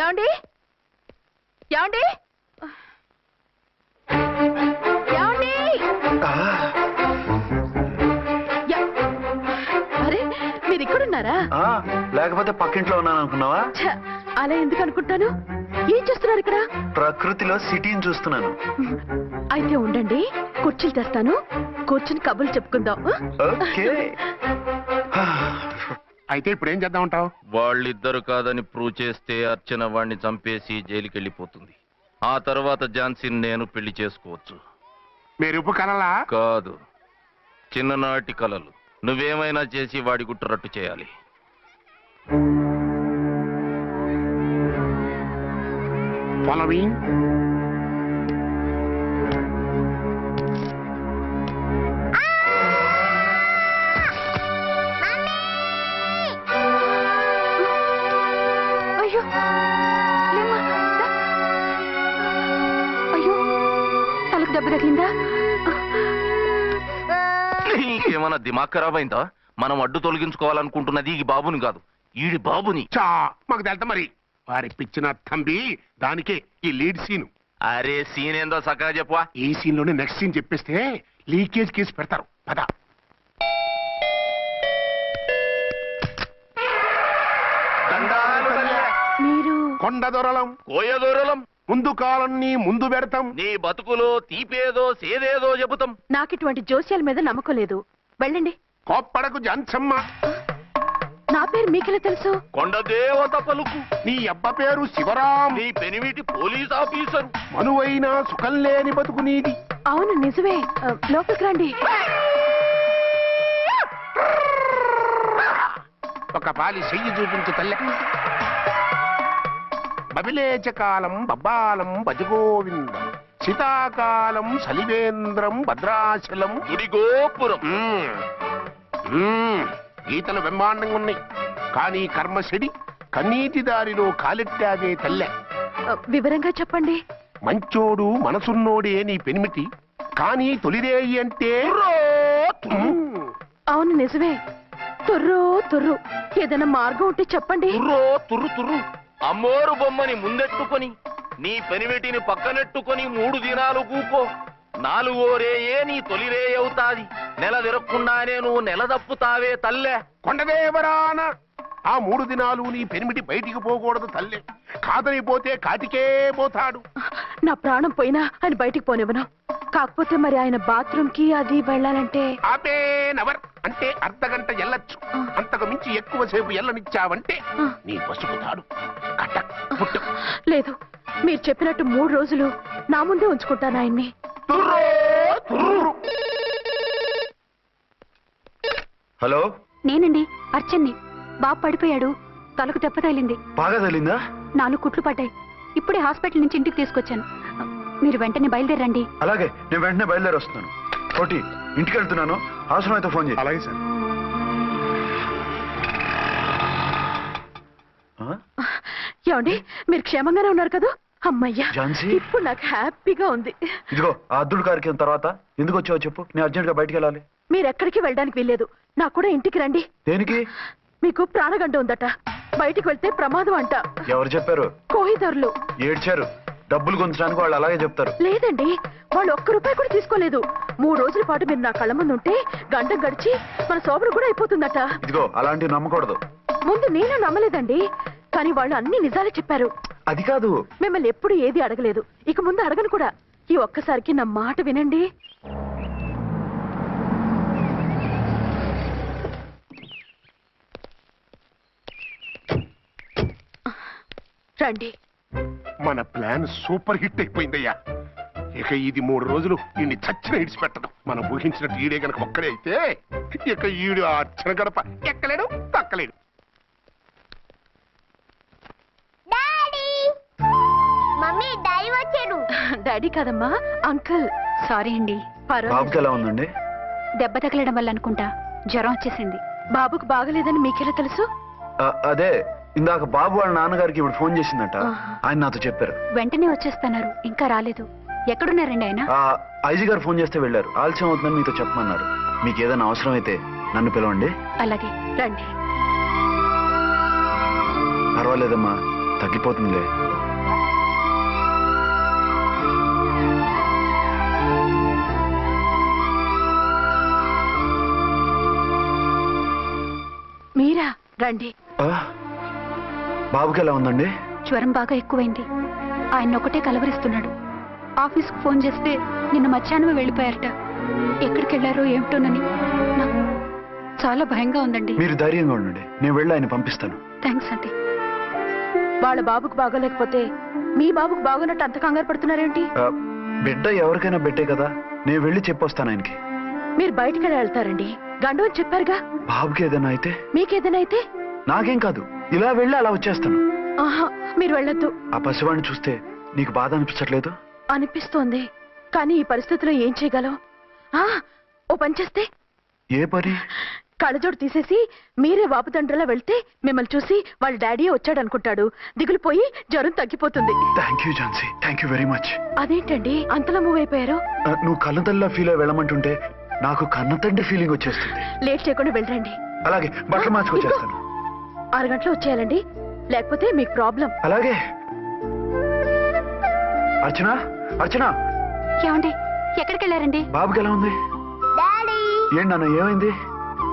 ఏమండి ఏమండి ఏమండి అరే మీరు ఇక్కడున్నారా? లేకపోతే పక్కింట్లో ఉన్నాను అనుకున్నావా? అలా ఎందుకు అనుకుంటాను? ఏం చేస్తున్నారు ఇక్కడ? ప్రకృతిలో సిటీని చూస్తున్నాను. అయితే ఉండండి, కుర్చీలు తెస్తాను, కూర్చుని కబుర్లు చెప్పుకుందాం. ఓకే. అయితే ఇప్పుడు ఏం చేద్దాం అంటావు? వాళ్ళిద్దరు కాదని ప్రూవ్ చేస్తే అర్చన వాణ్ణి చంపేసి జైలుకి వెళ్ళిపోతుంది. ఆ తర్వాత ఝాన్సీని నేను పెళ్లి చేసుకోవచ్చు. మీరు ఉప్పు కలలా? కాదు, చిన్ననాటి కలలు. నువ్వేమైనా చేసి వాడి గుట్టు చేయాలి. ఫాలోయింగ్. అయ్యో లేమ్మా, దా. అయ్యో తలకు దెబ్బ తగిలిందా? నీకేమన్నా దిమాగ్ ఖరాబ్ అయిందా? మనం అడ్డు తొలగించుకోవాలనుకుంటున్నది ఈ బాబుని కాదు, ఈడి బాబుని. చా మాకు తెలుతా మరి. వారి పిచ్చిన తంబి దానికే ఈ లీడ్ సీన్. అరే సీన్ ఏందో సక్కగా చెప్పవా? ఈ సీన్ లోనే నెక్స్ట్ సీన్ చెప్పేస్తే లీకేజ్ కేసు పెడతారు. పద. మీరు కొండ దొరలం కోయ దూరలం ముందు కాలన్నీ ముందు పెడతాం. నీ బతుకులో తీపేదో సేదేదో చెబుతాం. నాకు ఇటువంటి జోస్యాల మీద నమ్మకం లేదు. వెళ్ళండి. కోప్పడకు జంచమ్మ. నా పేరు మీకెలా తెలుసు? కొండ దేవత పలుకు. నీ అబ్బ పేరు శివరాం. నీ పెనిమిటి పోలీస్ ఆఫీసరు. మనువైన సుఖం లేని బతుకు నీది. అవును నిజమే. లోపలికి రండి. ఒక పాలి చెయ్యి చూపించు తల్లె. బబిలేచకాలం బబ్బాలం భజగోవిందం శీతాకాలం సలివేంద్రం భద్రాచలం గుడి గోపురం. గీతలు బ్రహ్మాండంగా ఉన్నాయి, కానీ కర్మశడి కన్నీటి దారిలో కాలెట్టాగే తల్లె. వివరంగా చెప్పండి. మంచోడు మనసున్నోడే నీ పెనిమిటి, కానీ తొలిరేయి అంటే అవును నిజమే. తుర్రు తుర్రు. ఏదైనా మార్గం ఉంటే చెప్పండి. తుర్రో తుర్రు తుర్రు. అమ్మోరు బొమ్మని ముందెట్టుకొని నీ పెనిమిటిని పక్కనెట్టుకొని 3 దినాలు కూకో. 4వ రేయే నీ తొలి రే అవుతాది. నెల తిరగకుండానే నువ్వు నెల తప్పుతావే తల్లే. కొండదేవరాన ఆ 3 దినాలు నీ పెనిమిటి బయటికి పోకూడదు తల్లే. కాదని పోతే కాటికే పోతాడు. నా ప్రాణం పోయినా ఆయన బయటికి పోనివ్వను. కాకపోతే మరి ఆయన బాత్రూమ్ కి అది వెళ్ళాలంటే ఆపేనవర్ అంటే అర్ధగంట ఎల్లొచ్చు. అంతకు మించి ఎక్కువసేపు ఎల్లనిచ్చావంటే నీ పసుపుతాడు కట్టక్ పుట్టు. లేదు, మీరు చెప్పినట్టు 3 రోజులు నా ముందే ఉంచుకుంటాను ఆయన్ని. హలో, నేనండి అర్చన్ని. బాబు పడిపోయాడు, తలకు దెబ్బ తగిలింది. బాగా తగిలిందా? 4 కుట్లు పడ్డాయి. ఇప్పుడే హాస్పిటల్ నుంచి ఇంటికి తీసుకొచ్చాను. మీరు వెంటనే బయలుదేరండి. అలాగే, నేను వెంటనే బయలుదేరి వస్తున్నాను. కోటి, ఇంటికి వెళ్తున్నాను. అవసరం అయితే ఫోన్ చేయి. అలాగే సార్. ఏమండి, మీరు క్షేమంగానే ఉన్నారు కదా? అమ్మయ్యా, ఝాన్సీ? ఇప్పుడు నాకు హ్యాపీగా ఉంది. ఇదిగో ఆ అద్దుడు కార్యక్రమం తర్వాత ఎందుకు వచ్చావో చెప్పు. నేను అర్జెంట్ గా బయటికి వెళ్ళాలి. మీరు ఎక్కడికి వెళ్ళడానికి వీల్లేదు. నాకు కూడా ఇంటికి రండి. దేనికి? మీకు ప్రాణగంట ఉందట, బయటికి వెళ్తే ప్రమాదం అంట. ఎవరు చెప్పారు? కోహిదరులు ఏడ్చారు. డబ్బులు గుంచడానికి వాళ్ళు అలాగే చెప్తారు. లేదండి, వాళ్ళు ₹1 కూడా తీసుకోలేదు. 3 రోజుల పాటు మీరు నా కళ్ళ ముందు ఉంటే గంట గడిచి మన శోభను కూడా అయిపోతుందట. ఇదిగో అలాంటివి నమ్మకూడదు. ముందు నేను నమ్మలేదండి, కానీ వాళ్ళు అన్ని నిజాలే చెప్పారు. అది కాదు, మిమ్మల్ని ఎప్పుడు ఏది అడగలేదు, ఇక ముందు అడగను కూడా. ఈ ఒక్కసారికి నా మాట వినండి. రండి. మన ప్లాన్ సూపర్ హిట్ అయిపోయిందయ్యా. ఇక ఇది 3 రోజులు ఈయన్ని చచ్చిన ఇడిచిపెట్టదు. మనం ఊహించినట్టు ఈడే గనక ఒక్కడే అయితే ఇక ఈడు ఆ అర్చన గడప ఎక్కలేడు తక్కలేడు. డాడీ కాదమ్మా, అంకుల్. సారీ అండి. బాబుకి ఎలా ఉందండి? దెబ్బ తగలడం వల్ల అనుకుంటా జ్వరం వచ్చేసింది. బాబుకు బాగలేదని మీకెలా తెలుసు? అదే ఇందాక బాబు వాళ్ళ నాన్నగారికి ఇప్పుడు ఫోన్ చేసిందట. ఆయన నాతో చెప్పారు. వెంటనే వచ్చేస్తున్నారు, ఇంకా రాలేదు. ఎక్కడున్నారండి ఆయన? ఐజీ గారు ఫోన్ చేస్తే వెళ్ళారు. ఆలస్యం అవుతుందని మీతో చెప్పమన్నారు. మీకు ఏదైనా అవసరం అయితే నన్ను పిలవండి. అలాగే రండి. పర్వాలేదమ్మా, తగ్గిపోతుందిలే. మీరా రండి. ఆ, బాబుకి ఎలా ఉందండి? జ్వరం బాగా ఎక్కువైంది. ఆయన ఒకటే కలవరిస్తున్నాడు. ఆఫీస్కు ఫోన్ చేస్తే నిన్న మధ్యాహ్నమే వెళ్ళిపోయారట. ఎక్కడికి వెళ్ళారో ఏమిటోనని నాకు చాలా భయంగా ఉందండి. మీరు ధైర్యంగా ఉండండి, నేను వెళ్ళి ఆయన పంపిస్తాను. థ్యాంక్స్ అండి. వాళ్ళ బాబుకు బాగోలేకపోతే మీ బాబుకు బాగోనట్టు అంత కంగారు పడుతున్నారేంటి? ఆ, బిడ్డ ఎవరికైనా బిడ్డే కదా, నేను వెళ్ళి చెప్పొస్తాను ఆయనకి. మీరు బయటికి వెళ్తారండి, గండు అని చెప్పారుగా. బాబుకి ఏదైనా అయితే? మీకేదైనా అయితే? నాకేం కాదు, ఇలా వెళ్ళి అలా వచ్చేస్తాను. ఆహా, మీరు వెళ్ళొద్దు. ఆ పసివాడిని చూస్తే నీకు బాధ అనిపించట్లేదు? అనిపిస్తోంది, కానీ ఈ పరిస్థితిలో ఏం చేయగలం? ఆ, ఓ పని చేస్తే? ఏ పని? కళ్ళజోడు తీసేసి మీరే వాపుతండ్రలా వెళ్తే మిమ్మల్ని చూసి వాళ్ళ డాడీ వచ్చాడు అనుకుంటాడు. దిగులు పోయి జ్వరం తగ్గిపోతుంది. Thank you Jhansi, thank you very much. అదేంటండి అంతలా మూవ్ అయిపోయారు? నువ్వు కన్నతల్లిలా ఫీల్ అయి వెళ్ళమంటుంటే నాకు కన్నతండ్రి ఫీలింగ్ వచ్చేస్తుంది. లేట్ చేయకుండా వెళ్ళండి. అలాగే, బట్టలు మార్చుకొచ్చేస్తాను. 6 గంటలు వచ్చేయాలండి, లేకపోతే మీకు ప్రాబ్లం. అలాగే. అర్చన, అర్చన, ఏమండి ఎక్కడికి వెళ్ళారండి? బాబుకి ఎలా ఉంది? డాడీ ఏంటి నాన్న, ఏమైంది?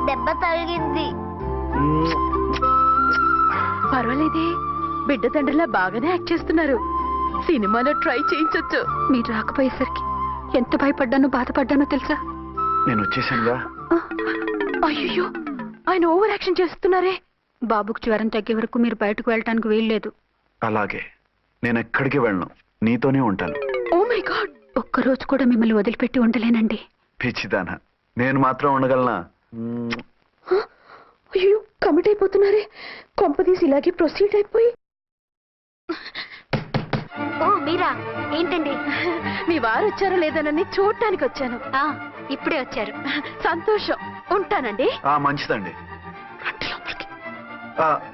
దెబ్బ తగిలింది. పర్వాలేదే, బిడ్డ తండ్రిలా బాగానే యాక్ట్ చేస్తున్నారు. సినిమాలో ట్రై చేయించొచ్చు. మీరు రాకపోయేసరికి ఎంత భయపడ్డానో బాధపడ్డానో తెలుసా? నేను వచ్చేసానుగా. అయ్యో, ఆయన ఓవర్ యాక్షన్ చేస్తున్నారే. బాబుకు జ్వరం తగ్గే వరకు మీరు బయటకు వెళ్ళటానికి వీల్లేదు. అలాగే, నేను ఎక్కడికి వెళ్ళను, నీతోనే ఉంటాను. ఓ మై గాడ్, ఒక్కరోజు కూడా మిమ్మల్ని వదిలిపెట్టి ఉండలేనండి. పిచ్చిదానా, నేను మాత్రం ఉండగలనా? అయ్యో కమిట్ అయిపోతున్నారే. కొంపదీసి ఇలాగే ప్రొసీడ్ అయిపోయి. ఓ మీరా, ఏంటండి? మీ వారు వచ్చారో లేదనని చూడటానికి వచ్చాను. ఇప్పుడే వచ్చారు. సంతోషం, ఉంటానండి. మంచిదండి.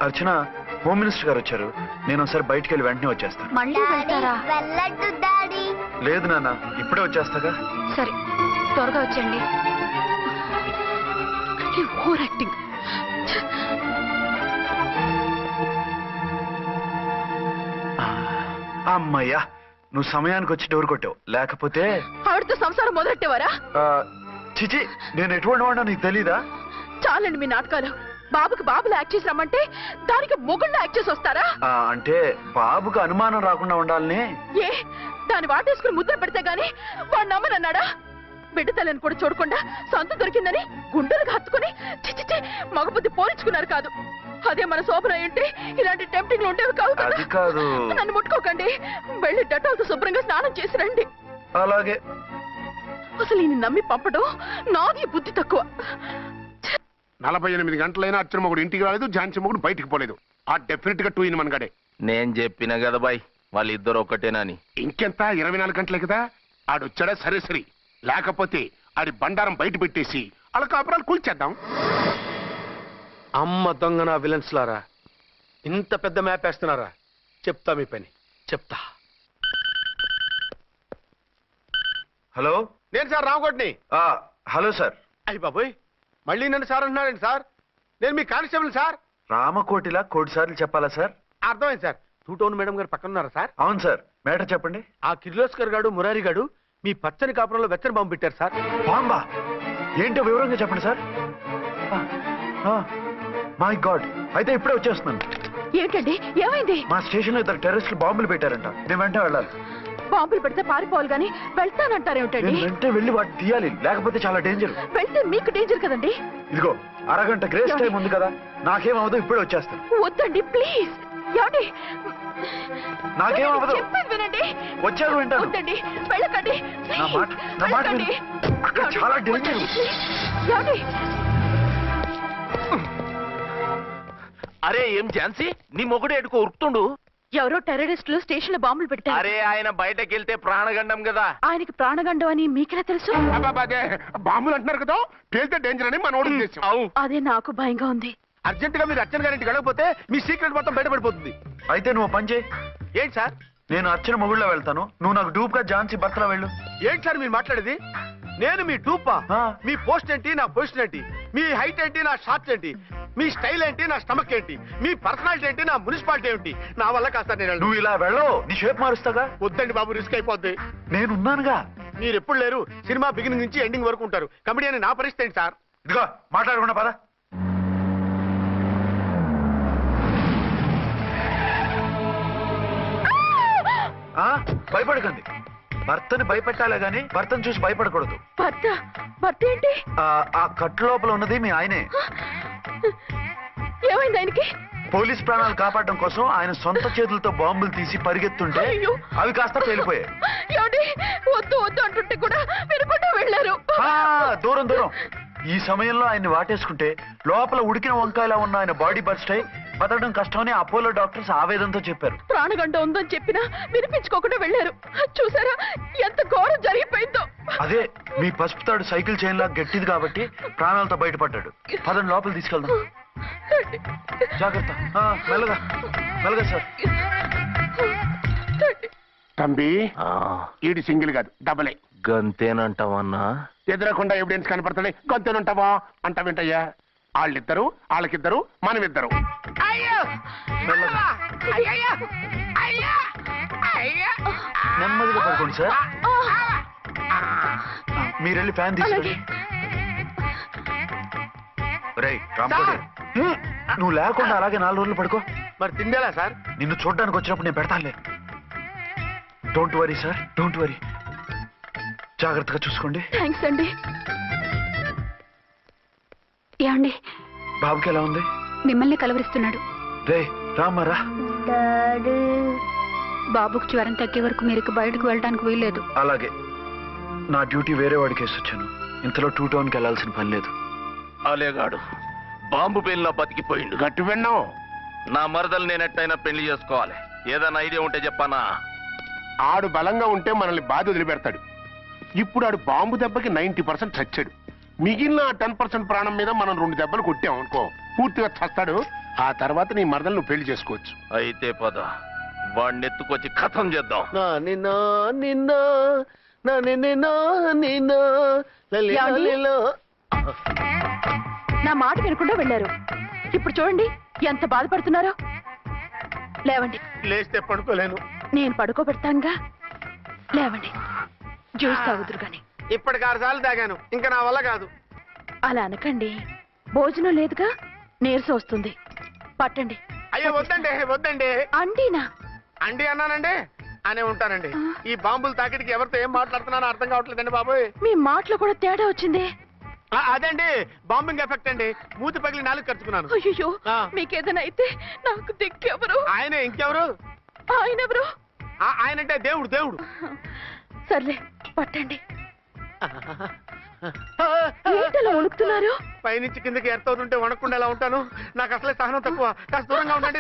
అర్చన, హోమ్ మినిస్టర్ గారు వచ్చారు. నేను ఒకసారి బయటికి వెళ్ళి వెంటనే వచ్చేస్తాను. మళ్ళీ వెళ్తారా? వెళ్ళొద్దు డాడీ. లేదు నాన్న, ఇప్పుడే వచ్చేస్తాగా. సరే, త్వరగా వచ్చండి. Over acting. అమ్మయ్యా, నువ్వు సమయానికి వచ్చి డోర్ కొట్టావు, లేకపోతే ఆవిడతో సంసారం మొదలెట్టేవారా? చిచి, నేను ఎటువంటి వాడినా నీకు తెలీదా? చాలండి మీ నాటకాలు. బాబుకి బాబులు యాక్ట్ చేసి రమ్మంటే దానికి మొగుళ్ళు యాక్ట్ చేసి వస్తారా? అంటే బాబుకు అనుమానం రాకుండా ఉండాలని. ఏ, దాన్ని వాటేసుకుని ముద్ర పెడితే గాని వాడు నమ్మనన్నాడా? బిడ్డ తల్లిని కూడా చూడకుండా సొంత దొరికిందని గుండెలకు హత్తుకుని చిచిచి మగబుద్ధి పోల్చుకున్నారు కాదు. అదే మన శోభన ఏంటి ఇలాంటి టెంప్టింగ్లు ఉండేవి కావు కదా. అది కాదు. నన్ను ముట్టుకోకండి, వెళ్ళి డెటాల్తో శుభ్రంగా స్నానం చేసి రండి. అలాగే. అసలు ఈయన నమ్మి పంపడం నాది బుద్ధి తక్కువ. 48 గంటలైనా అర్చన మొగుడు ఇంటికి రాలేదు, ఝాన్సీ మొగుడు బయటికి పోలేదు. ఆ డెఫినెట్ గా 2 in 1 గడే. నేను చెప్పిన కదా బాయ్, వాళ్ళిద్దరు ఒకటేనని. ఇంకెంత 24 గంటలే కదా. ఆడొచ్చాడా సరే సరే, లేకపోతే ఆడి బండారం బయట పెట్టేసి అలా కాపురాలు కూల్చేద్దాం. అమ్మ దొంగ నా విలన్స్ లారా, ఇంత పెద్ద మ్యాప్ వేస్తున్నారా? చెప్తా మీ పని, చెప్తా. హలో, నేను సార్ రామకోటిని. Hello sir. అయ్యి బాబోయ్, మళ్ళీ నన్ను సార్ అంటున్నారండి సార్. నేను మీ కానిస్టేబుల్ సార్. రామకోటిలా కోటి సార్లు చెప్పాలా సార్? అర్థమైంది సార్. 2 టౌన్ మేడం గారు పక్కన ఉన్నారా సార్? అవును సార్. మేటర్ చెప్పండి. ఆ కిర్లోస్కర్ గాడు మురారి గాడు మీ పచ్చని కాపురంలో వెచ్చని బాంబు పెట్టారు సార్. బాంబా? ఏంటో వివరంగా చెప్పండి సార్. మై గాడ్, అయితే ఇప్పుడే వచ్చేస్తున్నాను. ఏంటండి, ఏమైంది? మా స్టేషన్ లో 2 టెర్రరిస్టులు బాంబులు పెట్టారంట. నేను వెంటనే వెళ్ళాలి. బాంబులు పెడితే పారిపోవాలి గాని వెళ్తానంటారేమిటండి? నేను వెంటనే వెళ్ళి వాటిని తీయాలి, లేకపోతే చాలా డేంజర్. వెళ్తే మీకు డేంజర్ కదండి. ఇదిగో, అరగంట గ్రేస్ టైం ఉంది కదా, నాకేమవదు, ఇప్పుడే వచ్చేస్తాను. వద్దండి ప్లీజ్. ఏమండి, నాకేమవదు, చెప్పేది వినండి. వచ్చాక వింటాను. వద్దండి, వెళ్ళకండి. నా మాట విను. అక్కడ చాలా డేంజర్. ఏమండి, అరే ఏం ఝాన్సీ, నీ మొగుడు ఎడుకో ఉరుకుతుండు. ఎవరో టెర్రరిస్టులు స్టేషన్ లో బాంబులు పెట్టారు. అరే ఆయన బయటకెళ్తే ప్రాణగండం కదా. ఆయనకి ప్రాణగండం అని మీకెలా తెలుసు? అదే బాంబులు అంటున్నారు కదా, పేలితే డేంజర్ అని మన ఉద్దేశం. అదే నాకు భయంగా ఉంది. అర్జెంట్ గా మీరు అర్చన గారింటికి వెళ్ళకపోతే మీ సీక్రెట్ మొత్తం బయటపడిపోతుంది. అయితే నువ్వు పని చేయి. ఏంటి సార్? నేను అర్చన మొగుళ్ళో వెళ్తాను, నువ్వు నాకు డూప్ గా ఝాన్సీ భర్తలో వెళ్ళు. ఏంటి సార్ మీరు మాట్లాడేది? నేను మీ టూపా ఆ. మీ పోస్ట్ ఏంటి నా పొజిషన్ ఏంటి మీ హైట్ ఏంటి నా షార్ట్ ఏంటి మీ స్టైల్ ఏంటి నా స్టమక్ ఏంటి మీ పర్సనాలిటీ ఏంటి నా మున్సిపాలిటీ ఏంటి నా వల్ల కాస్త నేను నువ్వు ఇలా వెళ్ళవు నీ షేప్ మారుస్తాగా. వద్దండి బాబు, రిస్క్ అయిపోద్ది. నేనున్నానుగా. మీరు ఎప్పుడు లేరు, సినిమా బిగినింగ్ నుంచి ఎండింగ్ వరకు ఉంటారు. కమిడియన్ నా పరిస్థితి ఏంటి సార్? ఇదిగో మాట్లాడకుండా పద. భయపడకండి. భర్తని భయపెట్టాలే గాని భర్తను చూసి భయపడకూడదు. భర్త భర్త ఏంటి? ఆ కట్టు లోపల ఉన్నది మీ ఆయనే. ఏమైంది ఆయనకి? పోలీస్ ప్రాణాలు కాపాడడం కోసం ఆయన సొంత చేతులతో బాంబులు తీసి పరిగెత్తుంటే అయ్యో. అవి కాస్త పేలిపోయాయి. ఏమండి, వద్దు వద్దు అంటుంటే కూడా వినకుండా వెళ్ళారు. దూరం దూరం. ఈ సమయంలో ఆయన్ని వాటేసుకుంటే లోపల ఉడికిన వంకాయలా ఉన్న ఆయన బాడీ బర్స్ట్ అయి బతకడం కష్టమని అపోలో డాక్టర్స్ ఆవేదనతో చెప్పారు. ప్రాణగంట ఉందని చెప్పినా వినిపించుకోకుండా వెళ్ళారు. చూసారా ఎంత ఘోరం జరిగిపోయిందో. అదే మీ పసుపు తాడు సైకిల్ చైన్ లా గట్టిది కాబట్టి ప్రాణాలతో బయటపడ్డాడు. పదండి లోపల తీసుకెళ్దాం. జాగ్రత్త. మెల్లగా మెల్లగా సార్. తంబి, ఈడి సింగిల్ కాదు డబలే. గంతేనంటావన్నా? ఎదురకుండా ఎవిడెన్స్ కనపడతాయి గొంతేనుంటావా అంటావేంటయ్యా? వాళ్ళిద్దరు, వాళ్ళకిద్దరు, మనమిద్దరు. నెమ్మదిగా పడుకోండి సార్. మీరెళ్ళి ఫ్యాన్ తీసుకోండి. రేయ్ రాంపడి, నువ్వు లేకుండా అలాగే 4 రోజులు పడుకో. మరి తిండేలా సార్? నిన్ను చూడడానికి వచ్చినప్పుడు నేను పెడతానులే. Don't worry sir, don't worry. జాగ్రత్తగా చూసుకోండి. థ్యాంక్స్ అండి. ఏమండి, బాబుకి ఎలా ఉంది? మిమ్మల్ని కలవరిస్తున్నాడు. రే రామారా. డాడీ బాబుకు జ్వరం తగ్గే వరకు మీరు బయటకు వెళ్ళడానికి వీల్లేదు. అలాగే. నా డ్యూటీ వేరే వాడికి వేసి వచ్చాను. ఇంతలో 2 టౌన్కి వెళ్ళాల్సిన పని లేదు. అలేగాడు బాంబు పేలినా బతికిపోయిండు. గట్టి విన్నావు. నా మరదలు నేనెట్టయినా పెళ్లి చేసుకోవాలి. ఏదైనా ఐడియా ఉంటే చెప్పానా? ఆడు బలంగా ఉంటే మనల్ని బాధ వదిలిపెడతాడు. ఇప్పుడు ఆడు బాంబు దెబ్బకి 90% చచ్చాడు. మిగిలిన 10% ప్రాణం మీద మనం 2 దెబ్బలు కొట్టాం అనుకో, పూర్తిగా చస్తాడు. ఆ తర్వాత నీ మరదలు నువ్వు పెళ్లి చేసుకోవచ్చు. అయితే పద, వాడిని ఎత్తుకొచ్చి ఖతం చేద్దాం. నా మాట వినకుండా వెళ్ళారు. ఇప్పుడు చూడండి ఎంత బాధపడుతున్నారో. లేవండి. లేస్తే పడుకోలేను. నేను పడుకోబెడతానుగా. లేవండి, జ్యూస్ తాగుదురు గాని. ఇప్పటికి 6 సార్లు తాగాను, ఇంకా నా వల్ల కాదు. అలా అనకండి, భోజనం లేదుగా, నీరసం వస్తుంది. పట్టండి. అయ్యో వద్దండి, వద్దండి. అండినా? అండి అన్నానండి, అనే ఉంటానండి. ఈ బాంబులు తాకిడికి ఎవరితో ఏం మాట్లాడుతున్నానో అర్థం కావట్లేదండి బాబోయ్. మీ మాటలో కూడా తేడా వచ్చింది. అదండి బాంబింగ్ ఎఫెక్ట్ అండి. మూతి పగిలి 4 ఖర్చుకున్నాను. అయ్యో, మీకేదైనా అయితే నాకు దిక్కెవరు? ఆయన ఇంకెవరు? ఆయనెవరు? ఆయనంటే దేవుడు. దేవుడు. సర్లే, పట్టండి. ఏంటలా వణుకుతున్నారు? పైనుంచి కిందకి ఎర్తవుతుంటే వణకుండా ఎలా ఉంటాను? నాకు అసలే సహనం తక్కువ. కాస్త దూరంగా ఉండండి.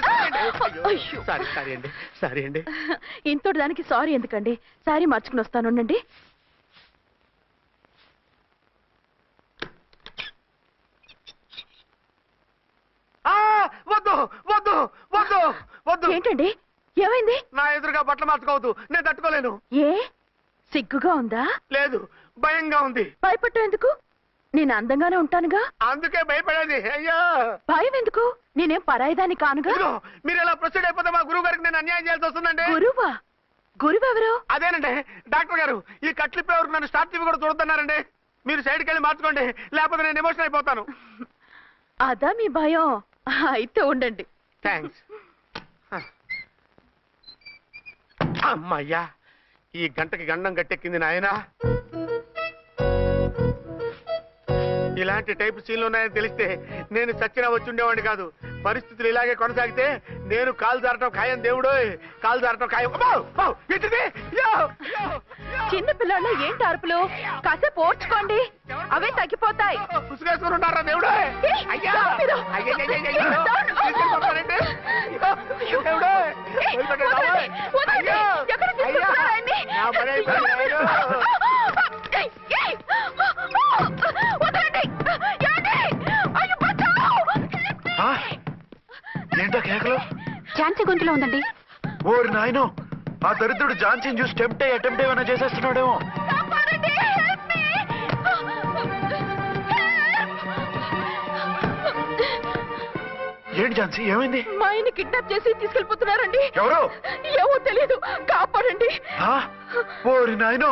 అయ్యో. సారీ అండి. ఇంతటి దానికి సారీ ఎందుకండి? సారీ మార్చుకుని వస్తాను. ఉండండి. వద్దు వద్దు వద్దు వద్దు. ఏంటండి, ఏమైంది? నా ఎదురుగా బట్టలు మార్చుకోవద్దు, నేను తట్టుకోలేను. ఏ సిగ్గుగా ఉందా? లేదు, భయంగా ఉంది. భయపడ్డం ఎందుకు? నేను అందంగానే ఉంటానుగా. అందుకే భయపడేది. అయ్యో, భయం ఎందుకు? నేనేం పరాయిదాన్ని కానుగా. ఇదిగో, మీరు ఎలా ప్రొసీడ్ అయిపోతే మా గురువు గారికి నేను అన్యాయం చేయాల్సి వస్తుందండి. గురువా? గురువెవరు? అదేనండి డాక్టర్ గారు. ఈ కట్లిప్పే వరకు నన్ను స్టార్ట్ టీవీ కూడా చూడొద్దన్నారండి. మీరు సైడ్కి వెళ్ళి మార్చుకోండి, లేకపోతే నేను ఎమోషన్ అయిపోతాను. అదా మీ భయం? అయితే ఉండండి. థ్యాంక్స్. అమ్మయ్యా, ఈ గంటకి గండం గట్టెక్కింది నాయనా. ఇలాంటి టైప్ సీన్లు ఉన్నాయని తెలిస్తే నేను చచ్చినా వచ్చి ఉండేవాడిని కాదు. పరిస్థితులు ఇలాగే కొనసాగితే నేను కాలు జారటం ఖాయం. దేవుడు, కాలు జారటం ఖాయం. చిన్న పిల్లలు ఏంటి అరుపులు? కాసేపు ఓర్చుకోండి, అవే తగ్గిపోతాయి. పుసుగేసుకుని ఉంటారా దేవుడు? ఏంటో కేకలు? ఝాన్సీ గొంతులో ఉందండి. ఓరి నాయనో, ఆ దరిద్రుడు ఝాన్సీని చూసి అటెంప్ట్ ఏమైనా చేసేస్తున్నాడేమో. ఏంటి ఝాన్సీ ఏమైంది? మా ఆయన్ని కిడ్నాప్ చేసి తీసుకెళ్లిపోతున్నారండి. ఎవరు? ఏమో తెలియదు, కాపాడండి. ఓరి నాయనో